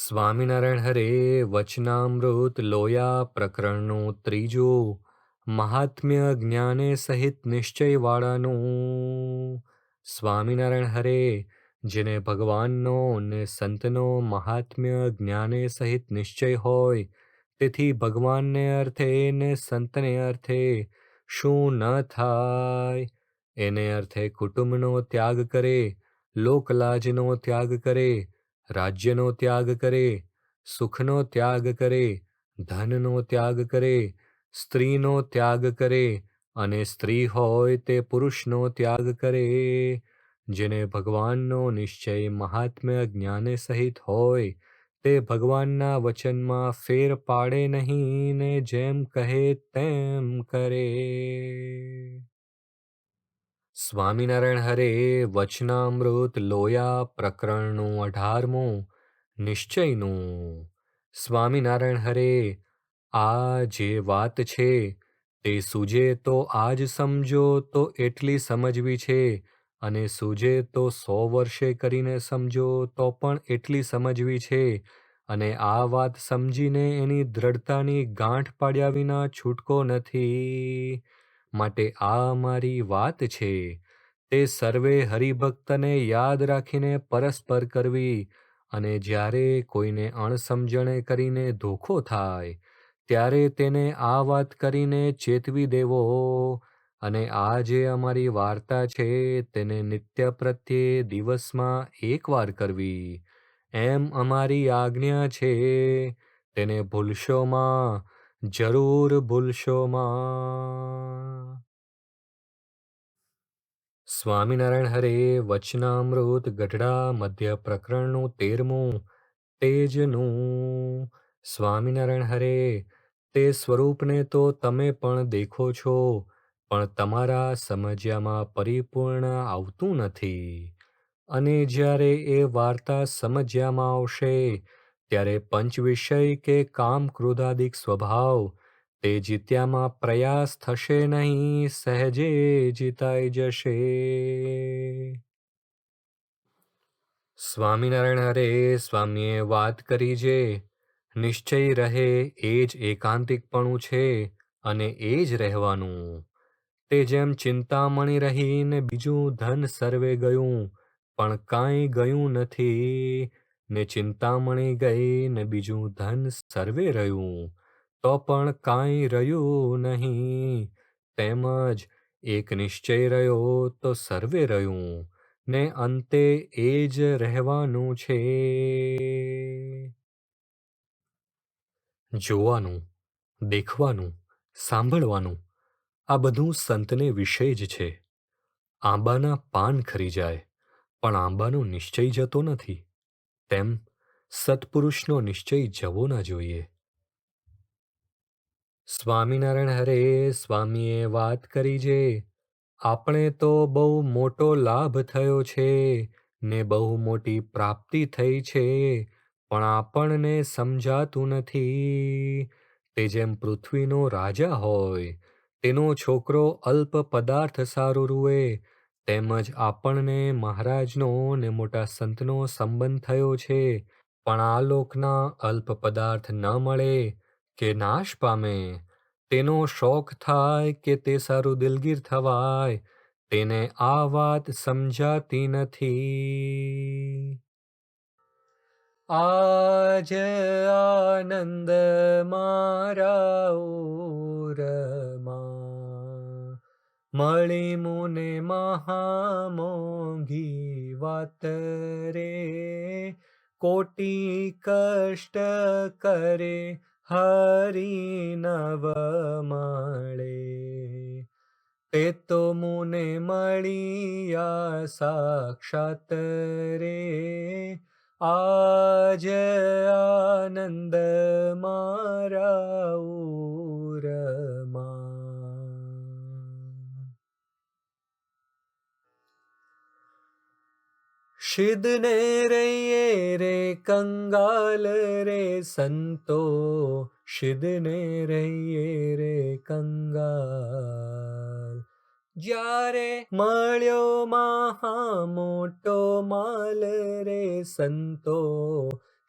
સ્વામિનારાયણ હરે વચનામૃત લોયા પ્રકરણનું ત્રીજું મહાત્મ્ય જ્ઞાને સહિત નિશ્ચય વાળાનું. સ્વામિનારાયણ હરે જેને ભગવાનનો ને સંતનો મહાત્મ્ય જ્ઞાને સહિત નિશ્ચય હોય, તેથી ભગવાનને અર્થે ને સંતને અર્થે શું ન થાય. એને અર્થે કુટુંબનો ત્યાગ કરે, લોકલાજનો ત્યાગ કરે, રાજ્યનો ત્યાગ કરે, સુખનો ત્યાગ કરે, ધનનો ત્યાગ કરે, સ્ત્રીનો ત્યાગ કરે, અને સ્ત્રી હોય તે પુરુષનો ત્યાગ કરે. જેને ભગવાનનો નિશ્ચય મહાત્મ્ય જ્ઞાને સહિત હોય, તે ભગવાનના વચનમાં ફેર પાડે નહીં ને જેમ કહે તેમ કરે. સ્વામિનારાયણ હરે વચનામૃત લોયા પ્રકરણનું 18મું નિશ્ચયનું. સ્વામિનારાયણ હરે આ જે વાત છે તે સૂજે તો આજ સમજો તો એટલી સમજવી છે, અને સૂજે તો 100 વર્ષે કરીને સમજો તો પણ એટલી સમજવી છે, અને આ વાત સમજીને એની દ્રઢતાની ગાંઠ પાડ્યા વિના છૂટકો નથી. માટે આ મારી વાત છે તે સર્વે હરિભક્તને યાદ રાખીને પરસ્પર કરવી, અને જ્યારે કોઈને અણસમજણે કરીને ધોખો થાય ત્યારે તેને આ વાત કરીને ચેતવી દેવો. અને આ જે અમારી વાર્તા છે તેને નિત્ય પ્રત્યે દિવસમાં એકવાર કરવી, એમ અમારી આજ્ઞા છે. તેને ભૂલશોમાં, જરૂર ભૂલશોમાં. સ્વામિનારાયણ હરે વચનામૃત ગઢડા મધ્ય પ્રકરણનું 13મું તેજનું. સ્વામિનારાયણ હરે તે સ્વરૂપને તો તમે પણ દેખો છો, પણ તમારા સમજ્યામાં પરિપૂર્ણ આવતું નથી. અને જ્યારે એ વાર્તા સમજ્યામાં આવશે ત્યારે પંચ વિષય કે કામ ક્રોધાદિક સ્વભાવ તે જીત્યામાં પ્રયાસ થશે નહીં, સહેજે જીતાઈ જશે. સ્વામિનારાયણ હરે સ્વામીએ વાત કરી જે નિશ્ચય રહે એ જ એકાંતિકપણું છે, અને એ જ રહેવાનું. તે જેમ ચિંતામણી રહી ને બીજું ધન સર્વે ગયું, પણ કાંઈ ગયું નથી, ને ચિંતામણી ગઈ ને બીજું ધન સર્વે રહ્યું, તો પણ કાંઈ રહ્યું નહીં. તેમજ એક નિશ્ચય રહ્યો તો સર્વે રહ્યું, ને અંતે એ જ રહેવાનું છે. જોવાનું, દેખવાનું, સાંભળવાનું આ બધું સંતને વિષય જ છે. આંબાના પાન ખરી જાય, પણ આંબાનો નિશ્ચય જતો નથી, તેમ સત્પુરુષનો નિશ્ચય જવો ના જોઈએ. સ્વામિનારાયણ હરે સ્વામીએ વાત કરી જે આપણે તો બહુ મોટો લાભ થયો છે ને બહુ મોટી પ્રાપ્તિ થઈ છે, પણ આપણને સમજાતું નથી. તે જેમ પૃથ્વીનો રાજા હોય, તેનો છોકરો અલ્પ પદાર્થ સારું રૂએ, તેમજ આપણને મહારાજનો ને મોટા સંતનો સંબંધ થયો છે, પણ આ લોકના અલ્પ પદાર્થ ન મળે કે નાશ પામે, તેનો શોખ થાય કે તે સારું દિલગીર થવાય, તેને આ વાત સમજાતી નથી. આજ આનંદ મારા ઓરમાં મળી મુને મહામોંઘી વાત રે, કોટી કષ્ટ કરે હરી નવ મળે, તે તો મુને મળ્યા સાક્ષાત રે. આજ આનંદ મારા ઓરમાં. શિદને રહીએ રે કંગાલ રે સંતો, શિદને રહીએ રે કંગાલ, જ્યારે મળ્યો મહા મોટો માલ રે સંતો,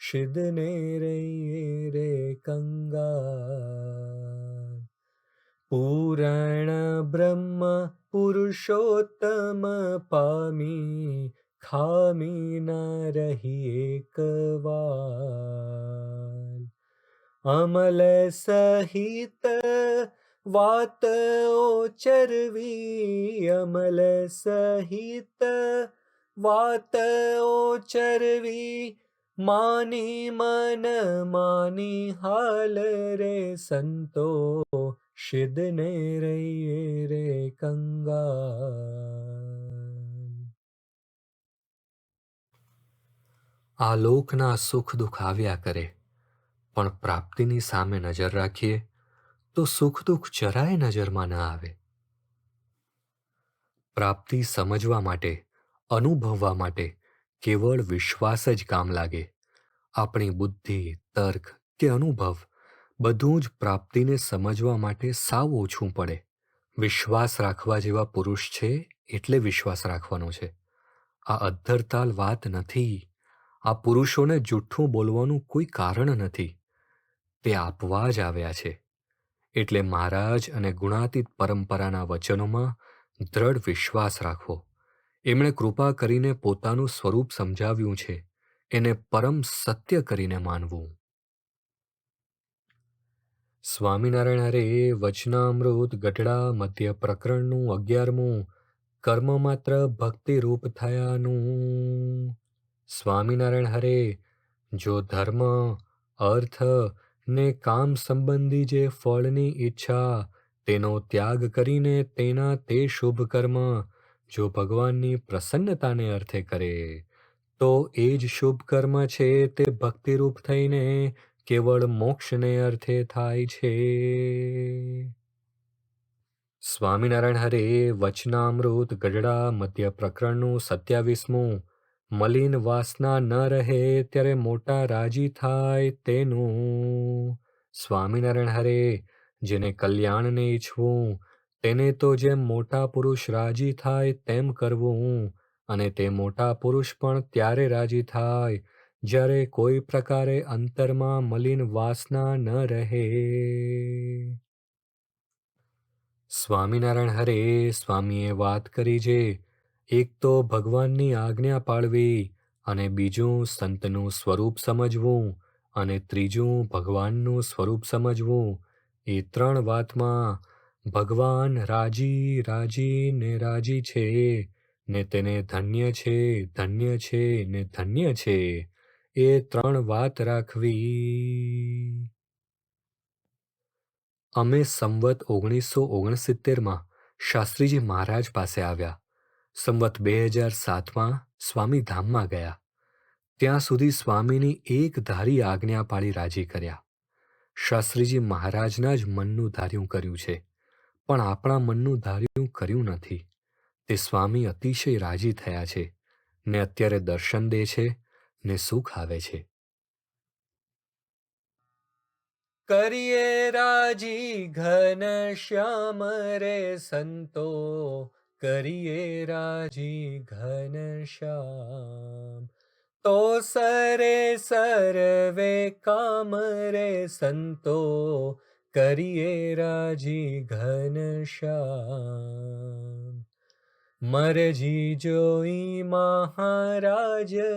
શિદને રહીએ રે કંગાલ. પૂરણ બ્રહ્મ પુરુષોત્તમ પામી, ખામી ન રહી એક વાર. અમલ સહિત વાત ઓચરવી, અમલ સહિત વાત ઓચરવી, માની મન માની હાલ રે સંતો, શિદને રહીએ રે કંગાલ. આ લોકના સુખ દુઃખ આવ્યા કરે, પણ પ્રાપ્તિની સામે નજર રાખીએ તો સુખ દુઃખ જરાય નજરમાં ન આવે. પ્રાપ્તિ સમજવા માટે, અનુભવવા માટે કેવળ વિશ્વાસ જ કામ લાગે. આપણી બુદ્ધિ, તર્ક કે અનુભવ બધું જ પ્રાપ્તિને સમજવા માટે સાવ ઓછું પડે. વિશ્વાસ રાખવા જેવા પુરુષ છે એટલે વિશ્વાસ રાખવાનો છે. આ અધ્ધરતાલ વાત નથી. આ પુરુષોને જૂઠ્ઠું બોલવાનું કોઈ કારણ નથી. તે આપવા જ આવ્યા છે. એટલે મહારાજ અને ગુણાતીત પરંપરાના વચનોમાં દ્રઢ વિશ્વાસ રાખવો. એમણે કૃપા કરીને પોતાનું સ્વરૂપ સમજાવ્યું છે, એને પરમ સત્ય કરીને માનવું. સ્વામિનારાયણ હરે વચનામૃત ગઢડા મધ્ય પ્રકરણનું 11મું કર્મ માત્ર ભક્તિરૂપ થયાનું. સ્વામિનારાયણ હરે જો ધર્મ, અર્થ ને કામ સંબંધી જે ફળની ઈચ્છા તેનો ત્યાગ કરીને તેના તે શુભ કર્મ જો ભગવાનની પ્રસન્નતાને અર્થે કરે તો એ જ શુભ કર્મ છે તે ભક્તિરૂપ થઈને કેવળ મોક્ષને અર્થે થાય છે. સ્વામિનારાયણ હરે વચનામૃત ગઢડા મધ્ય પ્રકરણનું 27મું મલિન વાસના ન રહે ત્યારે મોટા રાજી થાય તેનું. સ્વામિનારાયણ હરે જેને કલ્યાણને ઈચ્છવું તેને તો જેમ મોટા પુરુષ રાજી થાય તેમ કરવું, અને તે મોટા પુરુષ પણ ત્યારે રાજી થાય જ્યારે કોઈ પ્રકારે અંતરમાં મલિન વાસના ન રહે. સ્વામિનારાયણ હરે સ્વામીએ વાત કરી જે એક તો ભગવાનની આજ્ઞા પાળવી, અને બીજું સંતનું સ્વરૂપ સમજવું, અને ત્રીજું ભગવાનનું સ્વરૂપ સમજવું, એ ત્રણ વાતમાં ભગવાન રાજી રાજી ને રાજી છે, ને તેને ધન્ય છે ધન્ય છે ને ધન્ય છે, એ ત્રણ વાત રાખવી. અમે સંવત 1969માં શાસ્ત્રીજી મહારાજ પાસે આવ્યા. સંવત 2007માં સ્વામી ધામમાં ગયા. ત્યાં સુધી સ્વામીની એક ધારી આજ્ઞા પાળી રાજી કર્યા. શાસ્ત્રીજી મહારાજના જ મનનું ધાર્યું કર્યું છે, પણ આપણા મનનું ધાર્યું કર્યું નથી. તે સ્વામી અતિશય રાજી થયા છે, ને અત્યારે દર્શન દે છે ને સુખ આવે છે. કરીએ રાજી ઘન શ્યામ રે સંતો, કરીએ રાજી ઘન શ્યામ, તો સરે સર્વે કામ રે સંતો, કરીએ રાજી ઘન શ્યામ. મરજી જોઈ મહારાજના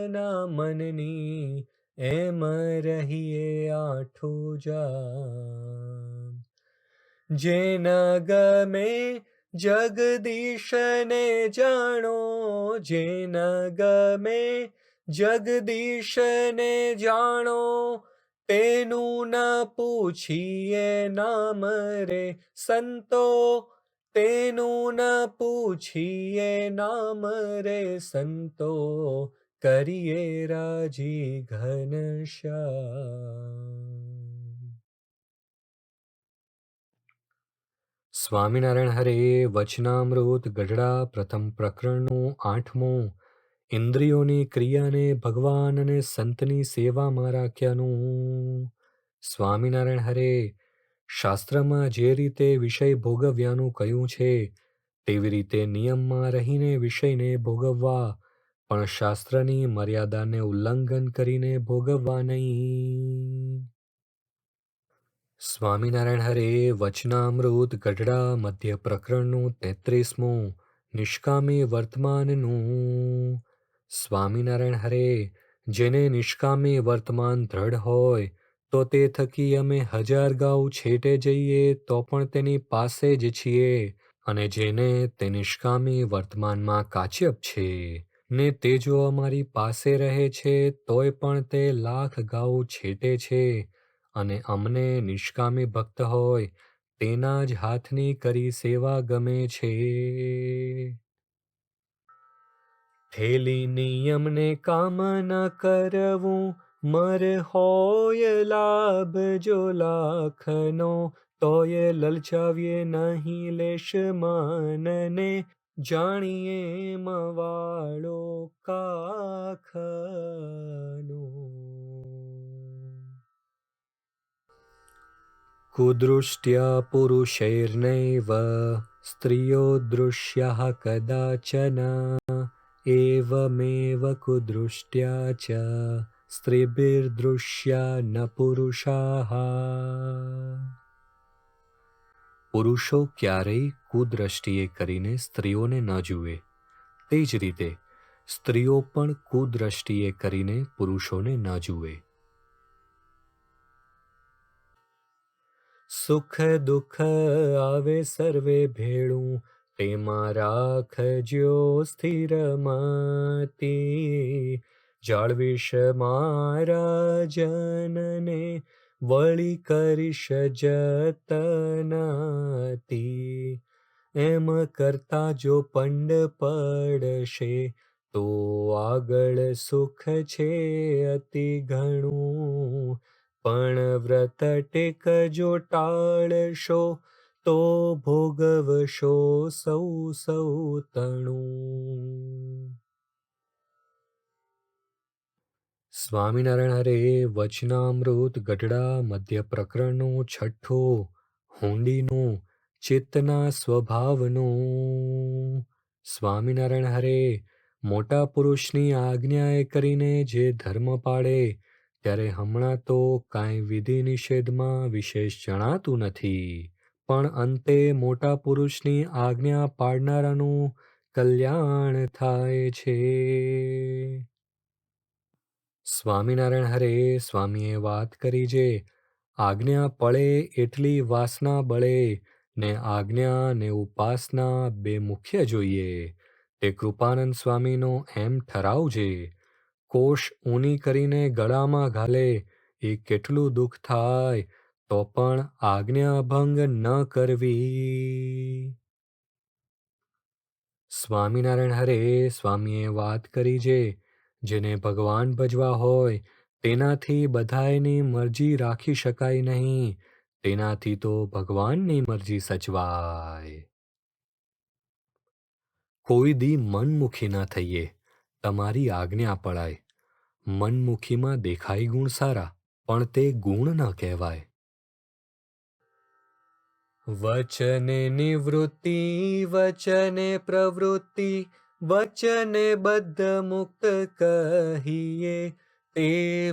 મનની, એમ રહીએ આઠું જામ. જેન ગમે જગદીશને જાણો, જેન ગમે જગદીશને જાણો, તેનું ન પૂછીએ નામ રે સંતો, તેનું ન પૂછીએ નામ રે સંતો, કરીએ રાજી ઘન શ્યામ. સ્વામિનારાયણ હરે વચનામૃત ગઢડા પ્રથમ પ્રકરણનું 8મું ઇન્દ્રિયોની ક્રિયાને ભગવાન અને સંતની સેવામાં રાખ્યાનું. સ્વામિનારાયણ હરે શાસ્ત્રમાં જે રીતે વિષય ભોગવ્યાનું કહ્યું છે તેવી રીતે નિયમમાં રહીને વિષયને ભોગવવા, પણ શાસ્ત્રની મર્યાદાને ઉલ્લંઘન કરીને ભોગવવા નહીં. સ્વામિનારાયણ હરે વચનામૃત ગઢડા મધ્ય પ્રકરણનું 33મું નિષ્કામી વર્તમાનનું. સ્વામિનારાયણ હરે, જેને નિષ્કામી વર્તમાન દ્રઢ હોય તો તે થકી અમે 1000 ગાઉ છેટે જઈએ તો પણ તેની પાસે જ છીએ, અને જેને તે નિષ્કામી વર્તમાનમાં કાચ્યપ છે ને તે જો અમારી પાસે રહે છે તોય પણ તે 1,00,000 ગાઉ છેટે છે, અને અમને નિષ્કામી ભક્ત હોય તેના જ હાથની કરી સેવા ગમે છે. થેલી નિયમને કામ ન કરવું, મર હોય લાભ જો લાખનો, તોય લલચાવીએ નહીં લેશ માનને, જાણીએ મવાળો કાખનો. કુદૃષ્ટ્યા પુરુષૈર્નૈવ સ્ત્રિયો દૃશ્યાઃ કદાચન, એવમેવ કુદૃષ્ટ્યા ચ સ્ત્રીભિર્દૃશ્યા ન પુરુષાઃ. પુરુષો ક્યારેય કુદ્રષ્ટિએ કરીને સ્ત્રીઓને ન જુએ, તે જ રીતે સ્ત્રીઓ પણ કુદ્રષ્ટિએ કરીને પુરુષોને ન જુએ. સુખ દુઃખ આવે સર્વે ભેળું, તેમાં રાખજો સ્થિર મતિ, જાળવીશ મારા જનને વળી કરીશ જતનતી. એમ કરતા જો પંડ પડશે તો આગળ સુખ છે અતિ ઘણું, પણ વ્રત ટેકજો ટાળશો તો ભોગવશો સૌ તણું. સ્વામિનારાયણ હરે વચનામૃત ગઢડા મધ્ય પ્રકરણનું 6ઠું હુંડીનું ચિત્તના સ્વભાવનું. સ્વામિનારાયણ હરે, મોટા પુરુષની આજ્ઞાએ કરીને જે ધર્મ પાળે ત્યારે હમણાં તો કાંઈ વિધિ નિષેધમાં વિશેષ જણાતું નથી, પણ અંતે મોટા પુરુષની આજ્ઞા પાળનારાનું કલ્યાણ થાય છે. સ્વામિનારાયણ હરે, સ્વામીએ વાત કરી જે આજ્ઞા પળે એટલી વાસના બળે, ને આજ્ઞા ને ઉપાસના બે મુખ્ય જોઈએ, તે કૃપાનંદ સ્વામીનો એમ ઠરાવજે. કોષ ઊની કરીને ગળામાં ઘાલે એ કેટલું દુઃખ થાય, તો પણ આજ્ઞા ભંગ ન કરવી. સ્વામિનારાયણ હરે, સ્વામીએ વાત કરી જે જેને ભગવાન ભજવા હોય તેનાથી બધાયની મરજી રાખી શકાય નહીં, તેનાથી તો ભગવાનની મરજી સચવાય. કોઈ દી મનમુખી ન થઈએ, તમારી આજ્ઞા પળાય. મનમુખીમાં દેખાય ગુણ સારા, પણ તે ગુણ ન કહેવાય. વચને નિવૃત્તિ વચને પ્રવૃત્તિ, વચને બદ્ધ મુક્ત કહીએ, તે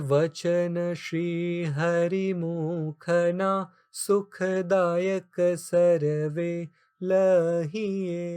વચન શ્રી હરિમુખના સુખદાયક સર્વે લહીએ.